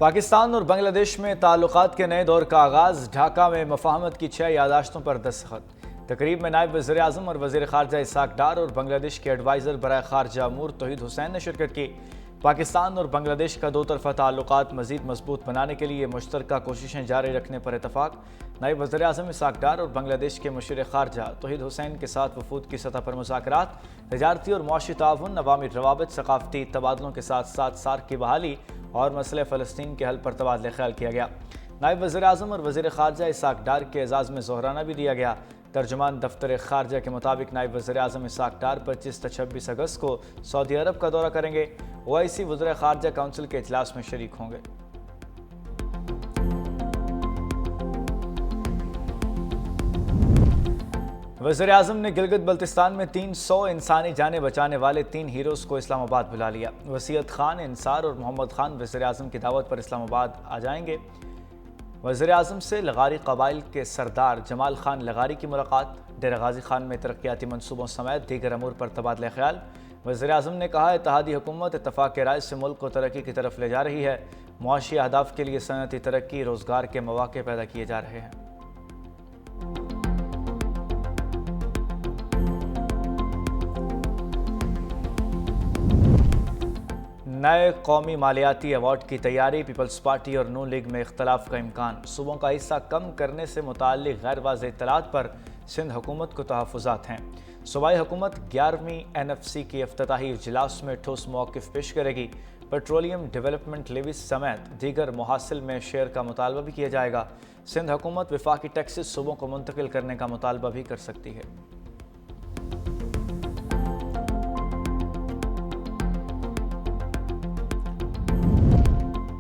پاکستان اور بنگلہ دیش میں تعلقات کے نئے دور کا آغاز، ڈھاکہ میں مفاہمت کی 6 یادداشتوں پر دستخط۔ تقریب میں نائب وزیر اعظم اور وزیر خارجہ اسحاق ڈار اور بنگلہ دیش کے ایڈوائزر برائے خارجہ امور توحید حسین نے شرکت کی۔ پاکستان اور بنگلہ دیش کا دو طرفہ تعلقات مزید مضبوط بنانے کے لیے مشترکہ کوششیں جاری رکھنے پر اتفاق۔ نائب وزیر اعظم اسحاق ڈار اور بنگلہ دیش کے مشیر خارجہ توحید حسین کے ساتھ وفود کی سطح پر مذاکرات، تجارتی اور معاشی تعاون، عوامی روابط، ثقافتی تبادلوں کے ساتھ ساتھ سارک کی بحالی اور مسئلہ فلسطین کے حل پر تبادلہ خیال کیا گیا۔ نائب وزیر اعظم اور وزیر خارجہ اسحاق ڈار کے اعزاز میں ظہرانہ بھی دیا گیا۔ ترجمان دفتر خارجہ کے مطابق نائب وزیر اعظم اسحاق ڈار 25 تا 26 اگست کو سعودی عرب کا دورہ کریں گے۔ OIC وزراء خارجہ کونسل کے اجلاس میں شریک ہوں گے۔ وزیر اعظم نے گلگت بلتستان میں 300 انسانی جانیں بچانے والے 3 ہیروز کو اسلام آباد بلا لیا۔ وسیعت خان، انصار اور محمد خان وزیر اعظم کی دعوت پر اسلام آباد آ جائیں گے۔ وزیر اعظم سے لغاری قبائل کے سردار جمال خان لغاری کی ملاقات، ڈیرہ غازی خان میں ترقیاتی منصوبوں سمیت دیگر امور پر تبادلہ خیال۔ وزیر اعظم نے کہا، اتحادی حکومت اتفاق رائے سے ملک کو ترقی کی طرف لے جا رہی ہے۔ معاشی اہداف کے لیے صنعتی ترقی، روزگار کے مواقع پیدا کیے جا رہے ہیں۔ نئے قومی مالیاتی ایوارڈ کی تیاری، پیپلز پارٹی اور نون لیگ میں اختلاف کا امکان۔ صوبوں کا حصہ کم کرنے سے متعلق غیر واضح اطلاعات پر سندھ حکومت کو تحفظات ہیں۔ صوبائی حکومت 11ویں NFC کی افتتاحی اجلاس میں ٹھوس موقف پیش کرے گی۔ پیٹرولیم ڈیولپمنٹ لیویز سمیت دیگر محاصل میں شیئر کا مطالبہ بھی کیا جائے گا۔ سندھ حکومت وفاقی ٹیکسز صوبوں کو منتقل کرنے کا مطالبہ بھی کر سکتی ہے۔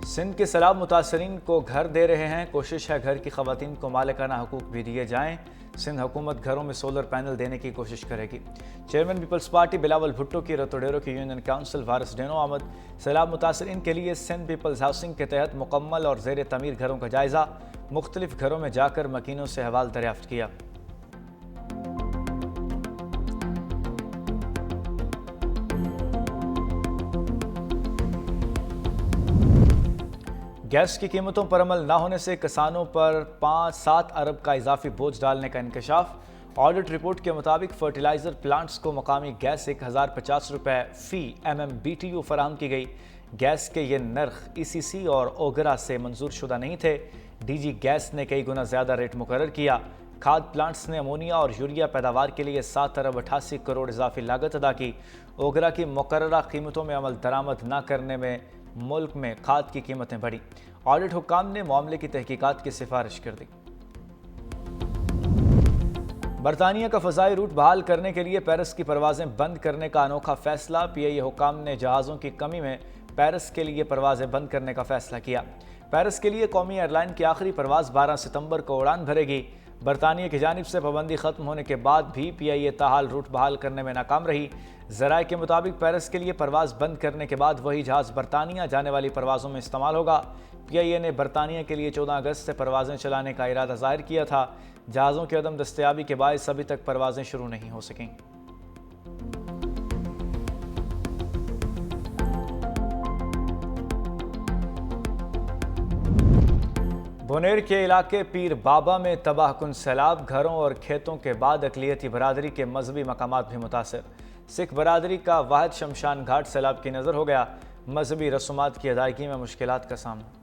سندھ کے سیلاب متاثرین کو گھر دے رہے ہیں، کوشش ہے گھر کی خواتین کو مالکانہ حقوق بھی دیے جائیں۔ سندھ حکومت گھروں میں سولر پینل دینے کی کوشش کرے گی۔ چیئرمین پیپلز پارٹی بلاول بھٹو کی رتوڈیرو کی یونین کونسل وارث ڈینو آمد۔ سیلاب متاثرین کے لیے سندھ پیپلز ہاؤسنگ کے تحت مکمل اور زیر تعمیر گھروں کا جائزہ، مختلف گھروں میں جا کر مکینوں سے احوال دریافت کیا۔ گیس کی قیمتوں پر عمل نہ ہونے سے کسانوں پر 5-7 ارب کا اضافی بوجھ ڈالنے کا انکشاف۔ آڈٹ رپورٹ کے مطابق فرٹیلائزر پلانٹس کو مقامی گیس 1050 روپے فی MMBTU فراہم کی گئی۔ گیس کے یہ نرخ ECC اور اوگرا سے منظور شدہ نہیں تھے۔ DG گیس نے کئی گنا زیادہ ریٹ مقرر کیا۔ کھاد پلانٹس نے امونیا اور یوریا پیداوار کے لیے 7 ارب 88 کروڑ اضافی لاگت ادا کی۔ اوگرا کی مقررہ قیمتوں میں عمل درآمد نہ کرنے میں ملک میں کھاد کی قیمتیں بڑھی۔ آڈٹ حکام نے معاملے کی تحقیقات کی سفارش کر دی۔ برطانیہ کا فضائی روٹ بحال کرنے کے لیے پیرس کی پروازیں بند کرنے کا انوکھا فیصلہ۔ PIA حکام نے جہازوں کی کمی میں پیرس کے لیے پروازیں بند کرنے کا فیصلہ کیا۔ پیرس کے لیے قومی ایئر لائن کی آخری پرواز 12 ستمبر کو اڑان بھرے گی۔ برطانیہ کی جانب سے پابندی ختم ہونے کے بعد بھی PIA تاحال روٹ بحال کرنے میں ناکام رہی۔ ذرائع کے مطابق پیرس کے لیے پرواز بند کرنے کے بعد وہی جہاز برطانیہ جانے والی پروازوں میں استعمال ہوگا۔ PIA نے برطانیہ کے لیے 14 اگست سے پروازیں چلانے کا ارادہ ظاہر کیا تھا۔ جہازوں کی عدم دستیابی کے باعث ابھی تک پروازیں شروع نہیں ہو سکیں۔ بونیر کے علاقے پیر بابا میں تباہ کن سیلاب، گھروں اور کھیتوں کے بعد اقلیتی برادری کے مذہبی مقامات بھی متاثر۔ سکھ برادری کا واحد شمشان گھاٹ سیلاب کی نظر ہو گیا۔ مذہبی رسومات کی ادائیگی میں مشکلات کا سامنا۔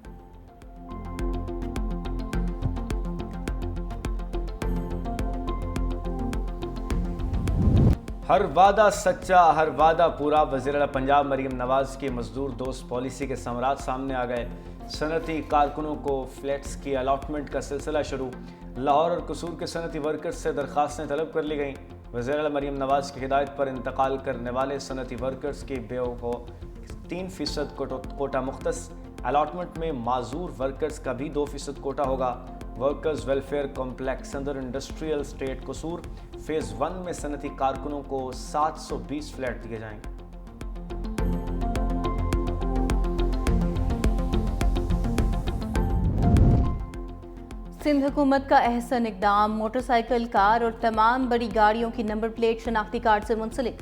ہر وعدہ سچا، ہر وعدہ پورا، وزیر اعلیٰ پنجاب مریم نواز کی مزدور دوست پالیسی کے ثمرات سامنے آ گئے۔ صنعتی کارکنوں کو فلیٹس کی الاٹمنٹ کا سلسلہ شروع۔ لاہور اور قصور کے صنعتی ورکرز سے درخواستیں طلب کر لی گئیں۔ وزیر اعلیٰ مریم نواز کی ہدایت پر انتقال کرنے والے صنعتی ورکرز کی بیو کو 3% کوٹا مختص۔ الاٹمنٹ میں معذور ورکرز کا بھی 2% کوٹا ہوگا۔ ورکرز ویلفیئر کمپلیکس اندر انڈسٹریل اسٹیٹ قصور فیز 1 میں صنعتی کارکنوں کو 720 فلیٹ دیے جائیں گے۔ سندھ حکومت کا احسن اقدام، موٹر سائیکل، کار اور تمام بڑی گاڑیوں کی نمبر پلیٹ شناختی کارڈ سے منسلک۔